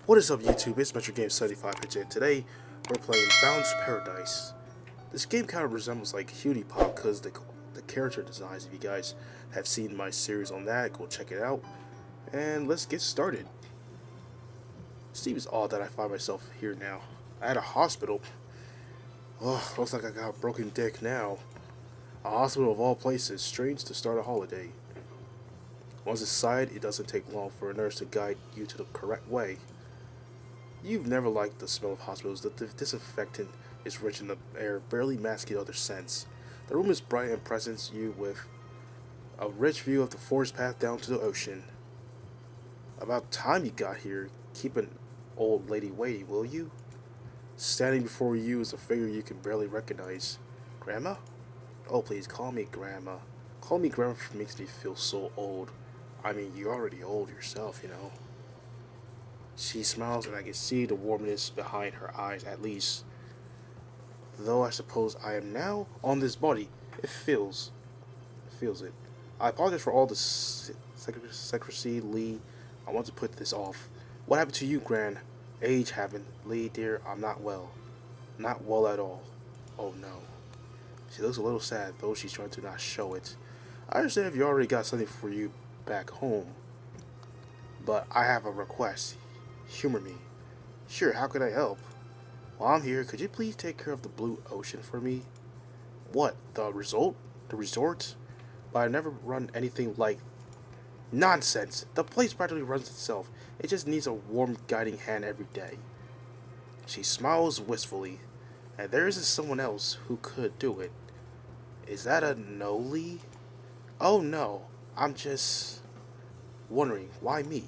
What is up, YouTube? It's Metro Game 75 and today we're playing Bounce Paradise. This game kind of resembles like huniepop because the character designs. If you guys have seen my series on that, go check it out. And let's get started. It seems odd that I find myself here now. At a hospital. Oh, looks like I got a broken dick now. A hospital of all places. Strange to start a holiday. Once inside, it doesn't take long for a nurse to guide you to the correct way. You've never liked the smell of hospitals. The disinfectant is rich in the air, barely masking other scents. The room is bright and presents you with a rich view of the forest path down to the ocean. About time you got here. Keep an old lady waiting, will you? Standing before you is a figure you can barely recognize. Grandma? Oh, please, call me Grandma. Call me Grandma makes me feel so old. I mean, you're already old yourself, you know. She smiles and I can see the warmness behind her eyes at least. Though I suppose I am now on this body, it feels it. I apologize for all the secrecy, Lee. I want to put this off. What happened to you, Gran? Age happened. Lee, dear, I'm not well. Not well at all. Oh no. She looks a little sad, though she's trying to not show it. I understand if you already got something for you back home. But I have a request. Humor me. Sure, how could I help? While I'm here, could you please take care of the blue ocean for me? What, the result? The resort? But I never run anything like... Nonsense! The place practically runs itself. It just needs a warm guiding hand every day. She smiles wistfully. And there isn't someone else who could do it. Is that a no, Lee? Oh no, I'm just... wondering, why me?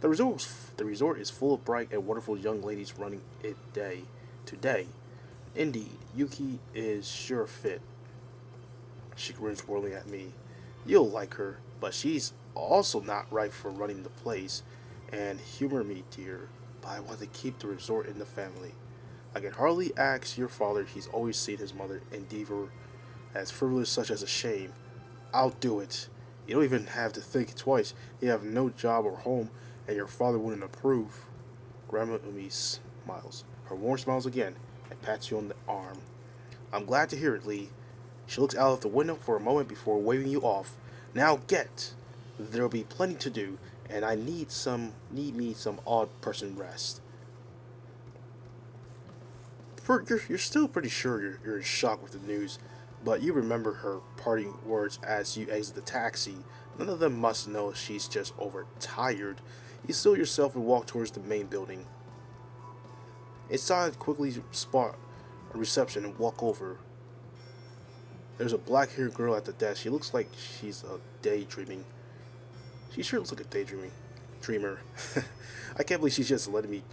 The resort is full of bright and wonderful young ladies running it day to day. Indeed, Yuki is sure fit. She grins whirling at me. You'll like her, but she's also not right for running the place. And humor me, dear, but I want to keep the resort in the family. I can hardly ask your father. He's always seen his mother endeavor as frivolous such as a shame. I'll do it. You don't even have to think twice. You have no job or home, and your father wouldn't approve. Grandma Umi smiles. Her warm smiles again and pats you on the arm. I'm glad to hear it, Lee. She looks out of the window for a moment before waving you off. Now get. There'll be plenty to do, and I need me some odd person rest. You're still pretty sure you're in shock with the news, but you remember her parting words as you exit the taxi. None of them must know she's just overtired. You still yourself and walk towards the main building. Inside, quickly spot a reception and walk over. There's a black-haired girl at the desk. She looks like she's daydreaming. She sure looks like a dreamer. I can't believe she's just letting me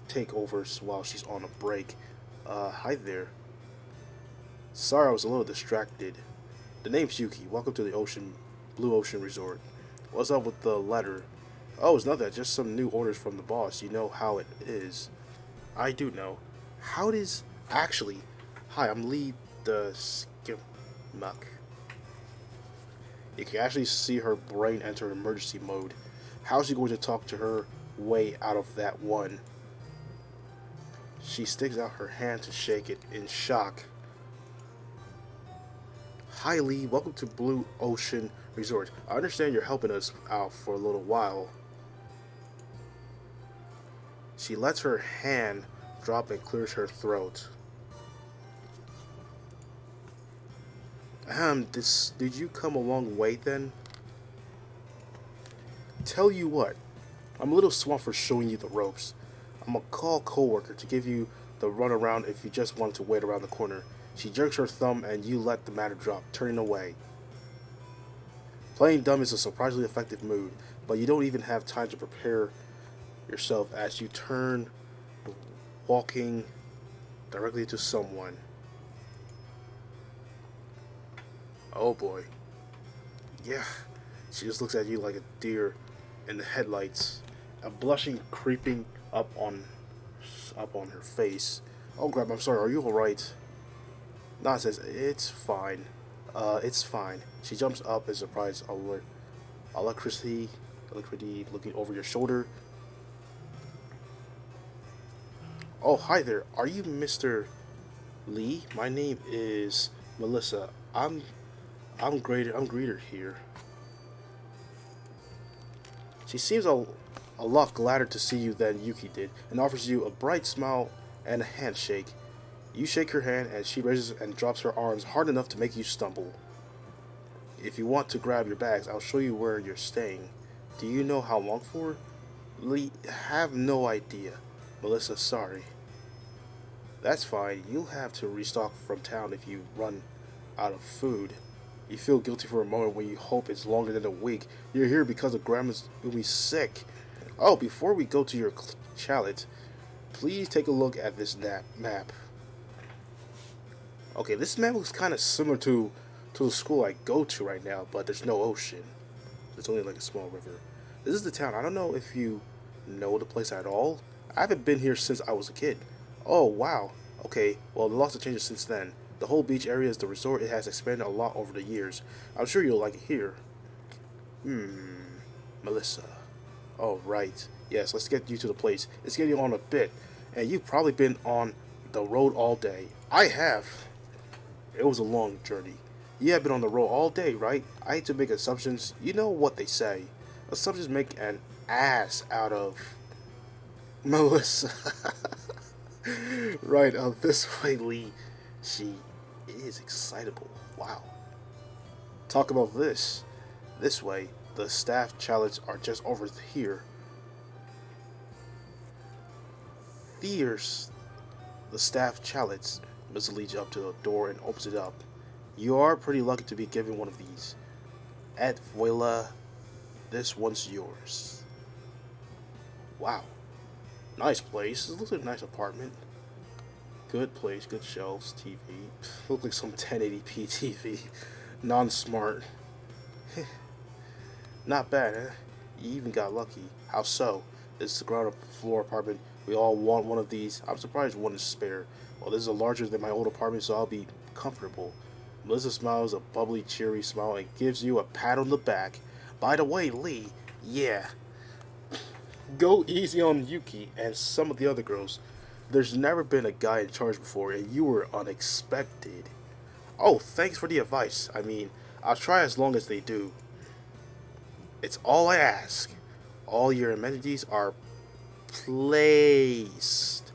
take over while she's on a break. Hi there. Sorry, I was a little distracted. The name's Yuki. Welcome to the Blue Ocean Resort. What's up with the letter? Oh, it's nothing. Just some new orders from the boss. You know how it is. I do know. How it is actually. Hi, I'm Lee the Skimmuck. You can actually see her brain enter emergency mode. How's she going to talk to her way out of that one? She sticks out her hand to shake it in shock. Hi Lee, welcome to Blue Ocean Resort. I understand you're helping us out for a little while. She lets her hand drop and clears her throat. Did you come a long way then? Tell you what, I'm a little swamped for showing you the ropes. I'm gonna call a coworker to give you the runaround if you just want to wait around the corner. She jerks her thumb and you let the matter drop, turning away. Playing dumb is a surprisingly effective move, but you don't even have time to prepare yourself as you turn, walking directly to someone. Oh boy. Yeah, she just looks at you like a deer in the headlights, a blushing creeping up on her face. Oh crap, I'm sorry, are you alright? Nonsense, it's fine. It's fine. She jumps up in surprise. Alacrity. Alacrity looking over your shoulder. Oh, hi there. Are you Mr. Lee? My name is Melissa. I'm greeter here. She seems a lot gladder to see you than Yuki did, and offers you a bright smile and a handshake. You shake her hand, and she raises and drops her arms hard enough to make you stumble. If you want to grab your bags, I'll show you where you're staying. Do you know how long for? Lee, have no idea. Melissa, sorry. That's fine. You'll have to restock from town if you run out of food. You feel guilty for a moment when you hope it's longer than a week. You're here because of Grandma's Umi's sick. Oh, before we go to your chalet, please take a look at this map. Okay, this map looks kind of similar to the school I go to right now, but there's no ocean. There's only like a small river. This is the town. I don't know if you know the place at all. I haven't been here since I was a kid. Oh, wow. Okay, well, lots of changes since then. The whole beach area is the resort. It has expanded a lot over the years. I'm sure you'll like it here. Melissa. Oh, right. Yes, let's get you to the place. It's getting on a bit, and you've probably been on the road all day. I have. It was a long journey. You have been on the road all day, right? I hate to make assumptions. You know what they say. Assumptions make an ass out of Melissa. Right, this way, Lee. She is excitable. Wow. Talk about this. This way, the staff chalets are just over here. There's the staff chalets. Mr. leads you up to the door and opens it up. You are pretty lucky to be given one of these. Et voila, this one's yours. Wow. Nice place. It looks like a nice apartment. Good place, good shelves, TV. Look like some 1080p TV. Non-smart. Not bad, eh? You even got lucky. How so? It's the ground floor apartment. We all want one of these. I'm surprised one is spare. Well, this is larger than my old apartment, so I'll be comfortable. Melissa smiles a bubbly, cheery smile and gives you a pat on the back. By the way, Lee, yeah. Go easy on Yuki and some of the other girls. There's never been a guy in charge before, and you were unexpected. Oh, thanks for the advice. I mean, I'll try as long as they do. It's all I ask. All your amenities are placed.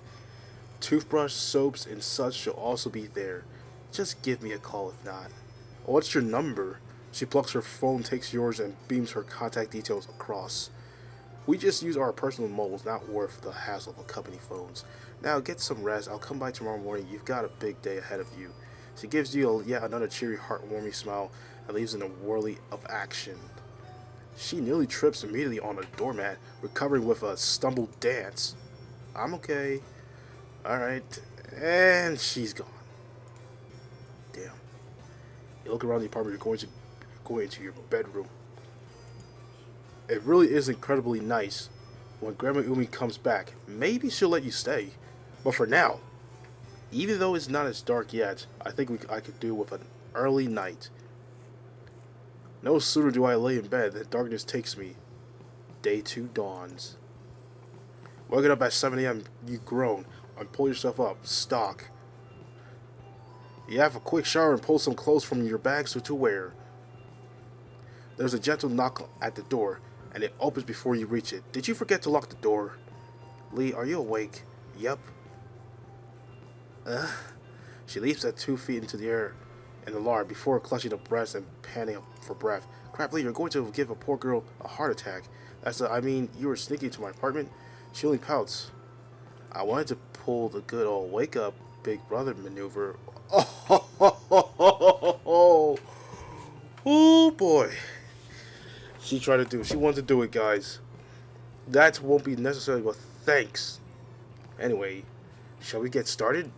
Toothbrush, soaps, and such shall also be there. Just give me a call if not. What's your number? She plucks her phone, takes yours, and beams her contact details across. We just use our personal mobiles, not worth the hassle of company phones. Now get some rest. I'll come by tomorrow morning. You've got a big day ahead of you. She gives you yet another cheery, heartwarming smile and leaves in a whirly of action. She nearly trips immediately on a doormat, recovering with a stumbled dance. I'm okay. Alright. And she's gone. Damn. You look around the apartment, you're going into your bedroom. It really is incredibly nice. When Grandma Umi comes back, maybe she'll let you stay. But for now, even though it's not as dark yet, I think I could do with an early night. No sooner do I lay in bed than darkness takes me. Day 2 dawns. Waking up at 7 a.m., you groan and pull yourself up. Stock. You have a quick shower and pull some clothes from your bags to wear. There's a gentle knock at the door, and it opens before you reach it. Did you forget to lock the door? Lee, are you awake? Yep. She leaps at 2 feet into the air in alarm before clutching her breast and panting for breath. Crap, Lee, you're going to give a poor girl a heart attack. I mean, you were sneaking into my apartment? She only pouts. I wanted to pull the good old wake up big brother maneuver. Oh boy. She wanted to do it, guys. That won't be necessary, but thanks. Anyway, shall we get started?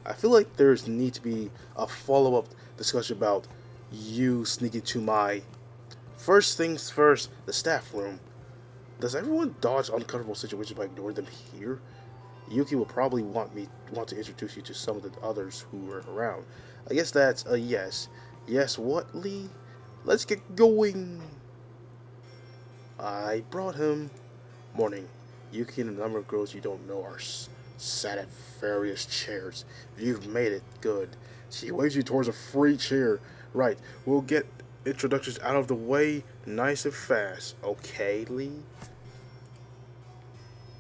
I feel like there's need to be a follow-up discussion about you sneaking to my... First things first, the staff room. Does everyone dodge uncomfortable situations by ignoring them here? Yuki will probably want to introduce you to some of the others who are around. I guess that's a yes. Yes, what, Lee? Let's get going. I brought him. Morning. Yuki and a number of girls you don't know are sat at various chairs. You've made it. Good. She waves you towards a free chair. Right. We'll get introductions out of the way nice and fast. Okay, Lee?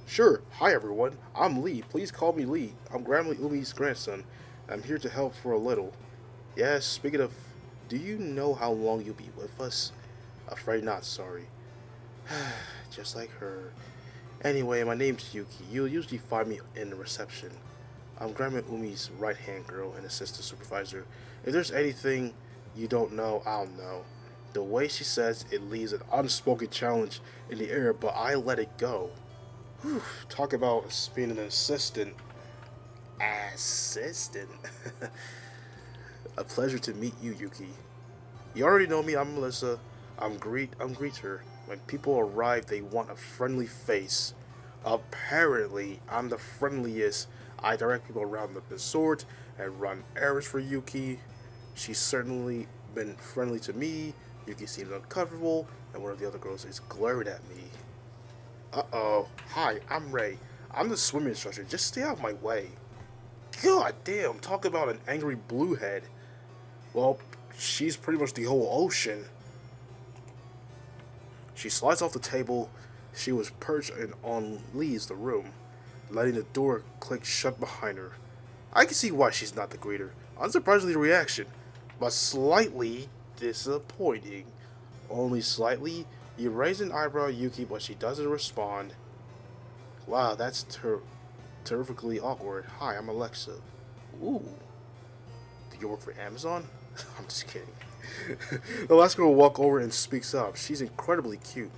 Sure. Hi, everyone. I'm Lee. Please call me Lee. I'm Grandma Umi's grandson. I'm here to help for a little. Yes, speaking of, do you know how long you'll be with us? Afraid not, sorry. Just like her. Anyway, my name's Yuki. You'll usually find me in the reception. I'm Grandma Umi's right-hand girl and assistant supervisor. If there's anything you don't know, I'll know. The way she says it leaves an unspoken challenge in the air, but I let it go. Whew, talk about being an assistant. Assistant? A pleasure to meet you, Yuki. You already know me, I'm Melissa. I'm greeter. When people arrive, they want a friendly face. Apparently, I'm the friendliest. I direct people around the resort and run errands for Yuki. She's certainly been friendly to me. Yuki seems uncomfortable, and one of the other girls is glaring at me. Uh-oh. Hi, I'm Ray. I'm the swimming instructor. Just stay out of my way. God damn, talk about an angry bluehead. Well, she's pretty much the whole ocean. She slides off the table. She was perched on leaves the room, letting the door click shut behind her. I can see why she's not the greeter. Unsurprisingly, the reaction, but slightly disappointing. Only slightly. You raise an eyebrow at Yuki, but she doesn't respond. Wow, that's terrifically awkward. Hi, I'm Alexa. Ooh. Do you work for Amazon? I'm just kidding. The last girl will walk over and speaks up. She's incredibly cute.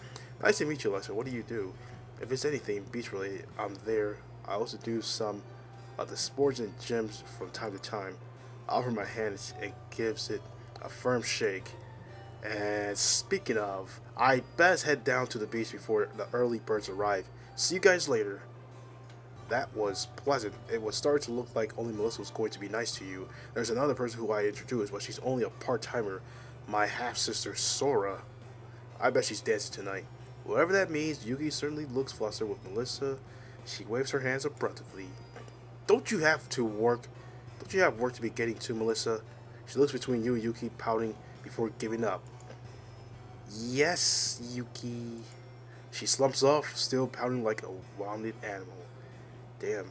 Nice to meet you, Alexa. What do you do? If it's anything beach related, I'm there. I also do some of the sports and gyms from time to time. I offer my hand and gives it a firm shake. And speaking of, I best head down to the beach before the early birds arrive. See you guys later. That was pleasant. It was starting to look like only Melissa was going to be nice to you. There's another person who I introduced, but she's only a part-timer. My half-sister, Sora. I bet she's dancing tonight. Whatever that means, Yuki certainly looks flustered with Melissa. She waves her hands abruptly. Don't you have work to be getting to, Melissa? She looks between you and Yuki, pouting before giving up. Yes, Yuki. She slumps off, still pouting like a wounded animal. Damn,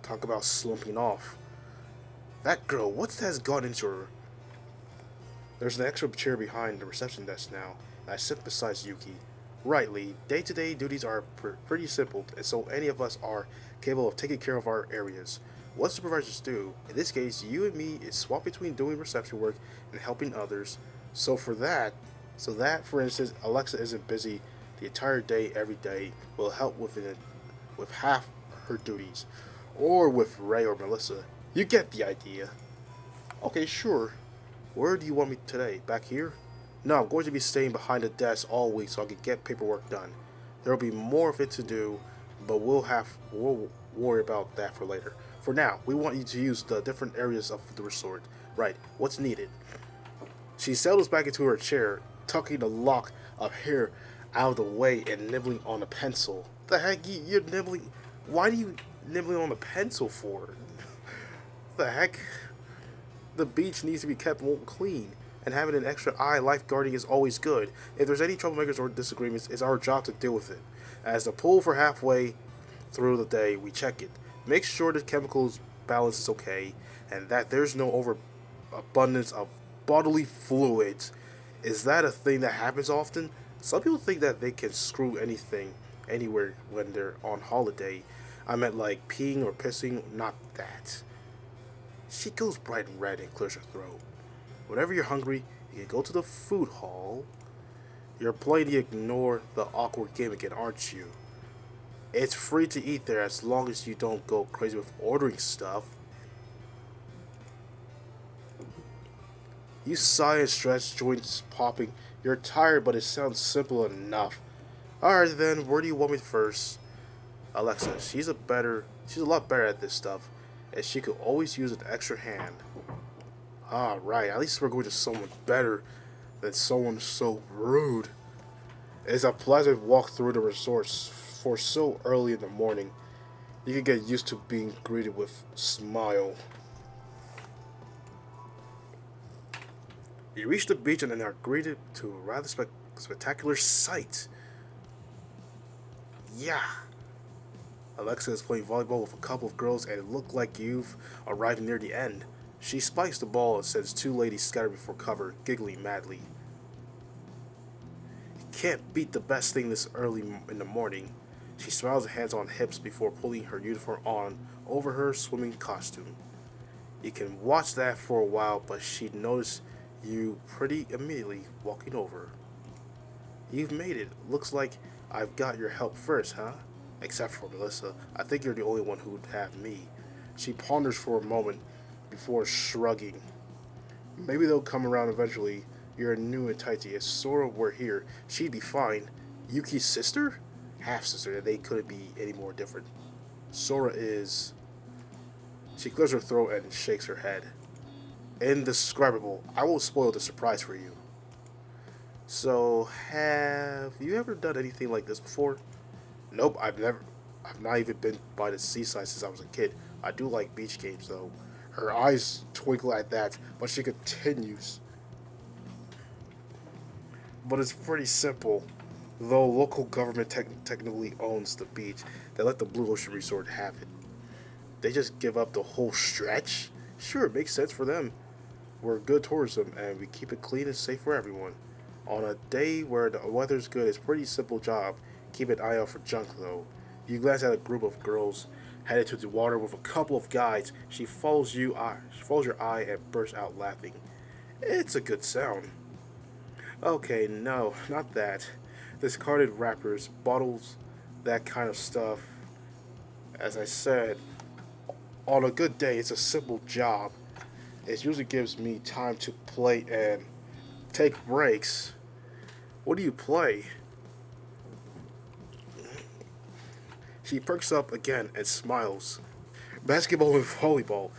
talk about slumping off. That girl, what has gone into her? There's an extra chair behind the reception desk now, and I sit beside Yuki. Rightly, day-to-day duties are pretty simple, and so any of us are capable of taking care of our areas. What supervisors do, in this case, you and me, is swap between doing reception work and helping others. So that, for instance, Alexa isn't busy the entire day every day, will help with half her duties, or with Ray or Melissa. You get the idea. Okay, sure. Where do you want me today? Back here? No, I'm going to be staying behind the desk all week so I can get paperwork done. There will be more of it to do, but we'll worry about that for later. For now, we want you to use the different areas of the resort. Right, what's needed? She settles back into her chair, tucking a lock of hair out of the way and nibbling on a pencil. The heck, you're nibbling? Why do you nibbling on a pencil for? The heck? The beach needs to be kept clean, and having an extra eye lifeguarding is always good. If there's any troublemakers or disagreements, it's our job to deal with it. As the pool for halfway through the day, we check it. Make sure the chemicals balance is okay, and that there's no overabundance of bodily fluids. Is that a thing that happens often? Some people think that they can screw anything, anywhere when they're on holiday. I meant like peeing or pissing, not that. She goes bright and red and clears her throat. Whenever you're hungry, you can go to the food hall. You're playing to ignore the awkward game again, aren't you? It's free to eat there as long as you don't go crazy with ordering stuff. You sigh and stretch, joints popping. You're tired, but it sounds simple enough. Alright then, where do you want me first? Alexa, she's a lot better at this stuff, and she could always use an extra hand. Alright, at least we're going to someone better than someone so rude. It's a pleasant walk through the resort for so early in the morning. You can get used to being greeted with smile. You reach the beach and then are greeted to a rather spectacular sight. Yeah. Alexa is playing volleyball with a couple of girls and it looked like you've arrived near the end. She spikes the ball and sends two ladies scattered before cover, giggling madly. You can't beat the best thing this early in the morning. She smiles and hands on hips before pulling her uniform on over her swimming costume. You can watch that for a while, but she'd notice you pretty immediately walking over. You've made it. Looks like I've got your help first, huh? Except for Melissa. I think you're the only one who'd have me. She ponders for a moment before shrugging. Maybe they'll come around eventually. You're new and tighty. If Sora were here, she'd be fine. Yuki's sister? Half sister. They couldn't be any more different. Sora is. She clears her throat and shakes her head. Indescribable. I won't spoil the surprise for you. So, have you ever done anything like this before? Nope, I've not even been by the seaside since I was a kid. I do like beach games though. Her eyes twinkle at that, but she continues. But it's pretty simple. Though local government technically owns the beach, they let the Blue Ocean Resort have it. They just give up the whole stretch? Sure, it makes sense for them. We're good tourism and we keep it clean and safe for everyone. On a day where the weather's good, it's a pretty simple job. Keep an eye out for junk though. You glance at a group of girls headed to the water with a couple of guides. She follows your eye and bursts out laughing. It's a good sound. Okay, no, not that. Discarded wrappers, bottles, that kind of stuff. As I said, on a good day, it's a simple job. It usually gives me time to play and take breaks. What do you play? She perks up again and smiles. Basketball and volleyball.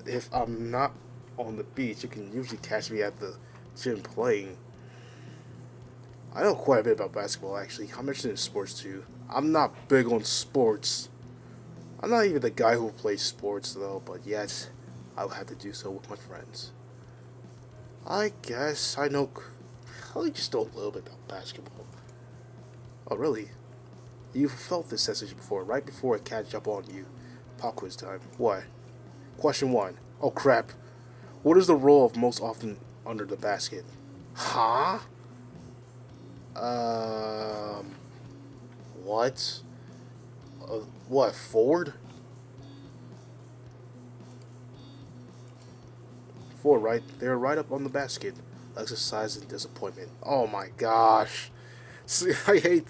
If I'm not on the beach, you can usually catch me at the gym playing. I know quite a bit about basketball actually. I'm interested in sports too. I'm not big on sports. I'm not even the guy who plays sports though, but yet I will have to do so with my friends. I guess I just know a little bit about basketball. Oh really? You've felt this sensation before, right before I catch up on you. Pop quiz time. What? Question 1. Oh crap. What is the role of most often under the basket? Huh? What? What? Forward? Forward, right? They're right up on the basket. Exercise and disappointment. Oh my gosh. See, I hate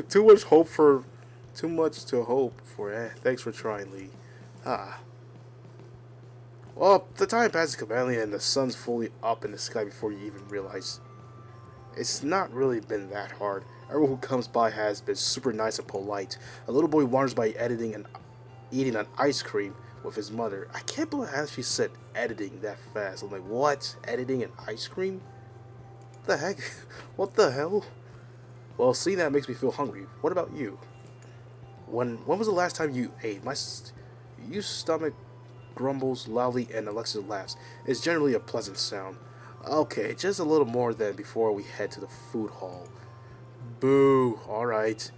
too much to hope for. Thanks for trying, Lee. Ah. Well, the time passes quickly and the sun's fully up in the sky before you even realize. It's not really been that hard. Everyone who comes by has been super nice and polite. A little boy wanders by editing and eating an ice cream with his mother. I can't believe how she said editing that fast. I'm like, what? Editing an ice cream? What the heck? What the hell? Well, seeing that makes me feel hungry. What about you? When was the last time you ate? Your stomach grumbles loudly and Alexa laughs. It's generally a pleasant sound. Okay, just a little more than before we head to the food hall. Boo. Alright.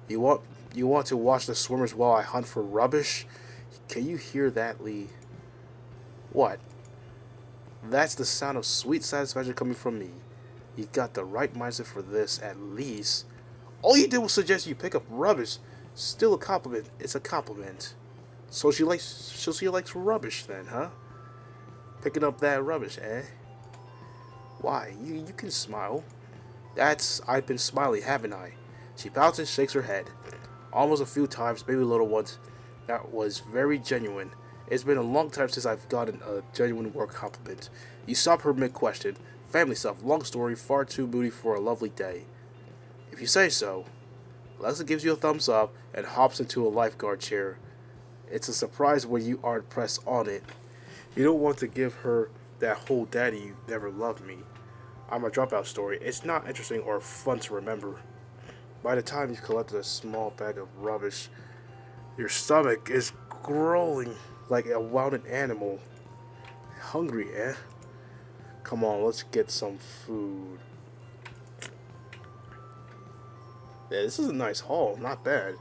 You want to watch the swimmers while I hunt for rubbish? Can you hear that, Lee? What? That's the sound of sweet satisfaction coming from me. You got the right mindset for this, at least. All you did was suggest you pick up rubbish. Still a compliment. It's a compliment. So she likes rubbish then, huh? Picking up that rubbish, eh? Why? You can smile. I've been smiling, haven't I? She pouts and shakes her head. Almost a few times, maybe little ones. That was very genuine. It's been a long time since I've gotten a genuine work compliment. You stop her mid-question. Family stuff, long story, far too moody for a lovely day. If you say so. Alexa gives you a thumbs up and hops into a lifeguard chair. It's a surprise when you aren't pressed on it. You don't want to give her that whole daddy you never loved me. I'm a dropout story. It's not interesting or fun to remember. By the time you've collected a small bag of rubbish, your stomach is growling like a wounded animal. Hungry, eh? Come on, let's get some food. Yeah, this is a nice haul. Not bad.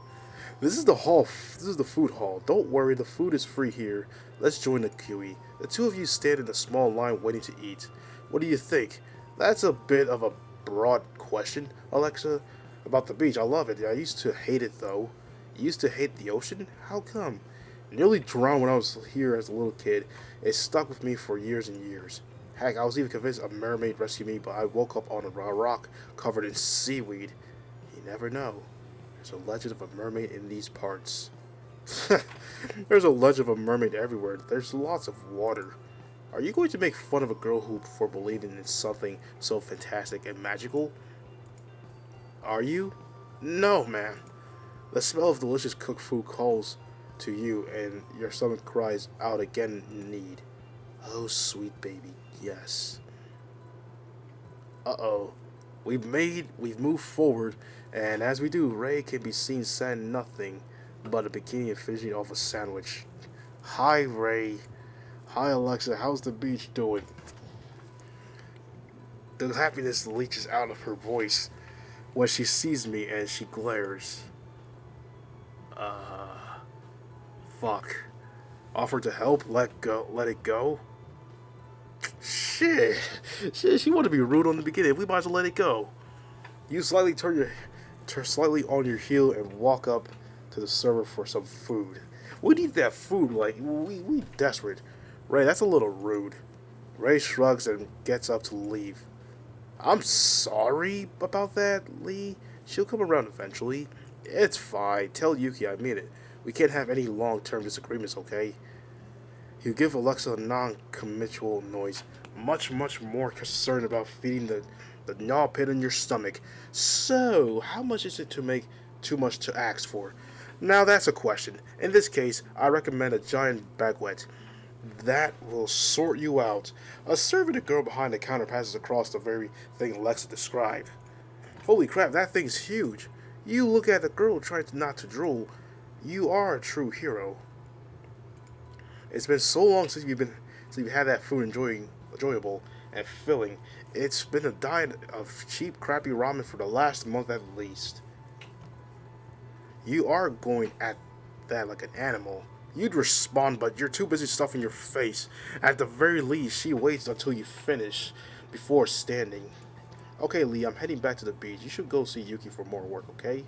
This is the hall. This is the food hall. Don't worry, the food is free here. Let's join the queue. The two of you stand in a small line waiting to eat. What do you think? That's a bit of a broad question, Alexa. About the beach, I love it. I used to hate it though. You used to hate the ocean? How come? Nearly drowned when I was here as a little kid. It stuck with me for years and years. Heck, I was even convinced a mermaid rescued me, but I woke up on a rock covered in seaweed. You never know. There's a legend of a mermaid in these parts. There's a legend of a mermaid everywhere. There's lots of water. Are you going to make fun of a girl who for believing in something so fantastic and magical? Are you? No, man. The smell of delicious cooked food calls to you, and your stomach cries out again in need. Oh, sweet baby, yes. Uh-oh. We've moved forward, and as we do, Ray can be seen saying nothing but a bikini and finishing off a sandwich. Hi, Ray. Hi, Alexa. How's the beach doing? The happiness leaches out of her voice when she sees me and she glares. Fuck. Offer to help? Let it go? Shit. She wanted to be rude on the beginning. We might as well let it go. You slightly turn slightly on your heel and walk up to the server for some food. We need that food, like, we desperate. Ray, that's a little rude. Ray shrugs and gets up to leave. I'm sorry about that, Lee. She'll come around eventually. It's fine. Tell Yuki I mean it. We can't have any long-term disagreements, okay? You give Alexa a non-committal noise, much more concerned about feeding the gnaw pit in your stomach. So, how much is it to make too much to ask for? Now that's a question. In this case, I recommend a giant baguette. That will sort you out. A servant girl behind the counter passes across the very thing Alexa described. Holy crap, that thing's huge. You look at the girl trying not to drool. You are a true hero. It's been so long since you've had that food enjoyable and filling. It's been a diet of cheap, crappy ramen for the last month at least. You are going at that like an animal. You'd respond, but you're too busy stuffing your face. At the very least, she waits until you finish before standing. Okay, Lee, I'm heading back to the beach. You should go see Yuki for more work, okay?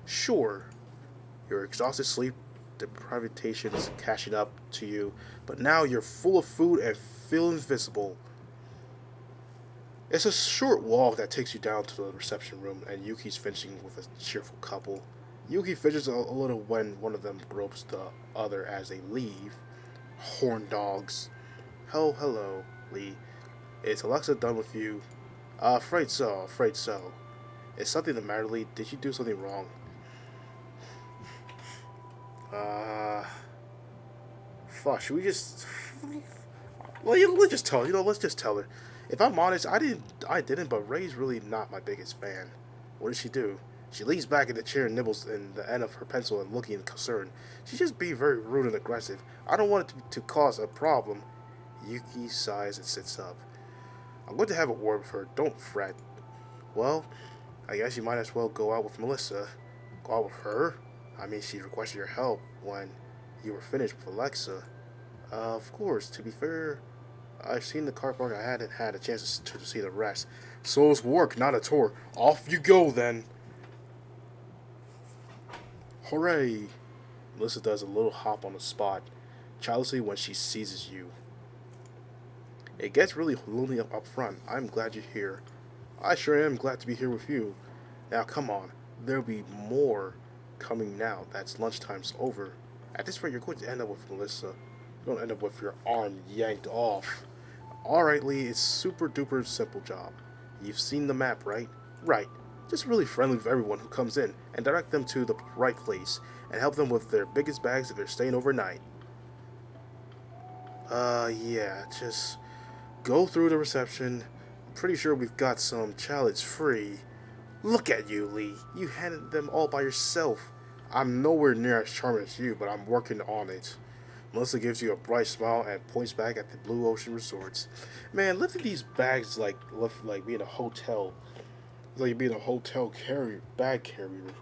Sure. Your exhausted sleep deprivation is catching up to you, but now you're full of food and feel invisible. It's a short walk that takes you down to the reception room, and Yuki's finishing with a cheerful couple. Yuki fidgets a little when one of them gropes the other as they leave. Horn dogs. Hello, Lee. Is Alexa done with you? Afraid so. Is something the matter, Lee? Did you do something wrong? Fuck, should we just... Well, let's just tell her. Let's just tell her. If I'm honest, I didn't, but Ray's really not my biggest fan. What did she do? She leans back in the chair and nibbles in the end of her pencil and looking concerned. She's just being very rude and aggressive. I don't want it to cause a problem. Yuki sighs and sits up. I'm going to have a word with her. Don't fret. Well, I guess you might as well go out with Melissa. Go out with her? I mean, she requested your help when you were finished with Alexa. Of course, to be fair, I've seen the car park. I hadn't had a chance to see the rest. So it's work, not a tour. Off you go, then. Hooray! Melissa does a little hop on the spot, childishly when she seizes you. It gets really lonely up front. I'm glad you're here. I sure am glad to be here with you. Now come on, there'll be more coming now. That's lunchtime's over. At this rate, you're going to end up with Melissa. You're going to end up with your arm yanked off. Alright, Lee, it's super duper simple job. You've seen the map, right? Right. Just really friendly with everyone who comes in and direct them to the right place and help them with their biggest bags if they're staying overnight. Yeah, just go through the reception, pretty sure we've got some challenge free. Look at you, Lee. You handled them all by yourself. I'm nowhere near as charming as you, but I'm working on it. Melissa gives you a bright smile and points back at the Blue Ocean Resorts. Man, lifting these bags like being a hotel. It's like being a hotel bag carrier.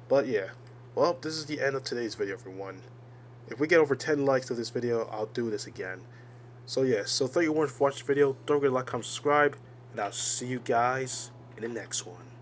But yeah. Well, this is the end of today's video, everyone. If we get over 10 likes to this video, I'll do this again. So yeah, so thank you for watching the video. Don't forget to like, comment, subscribe, and I'll see you guys in the next one.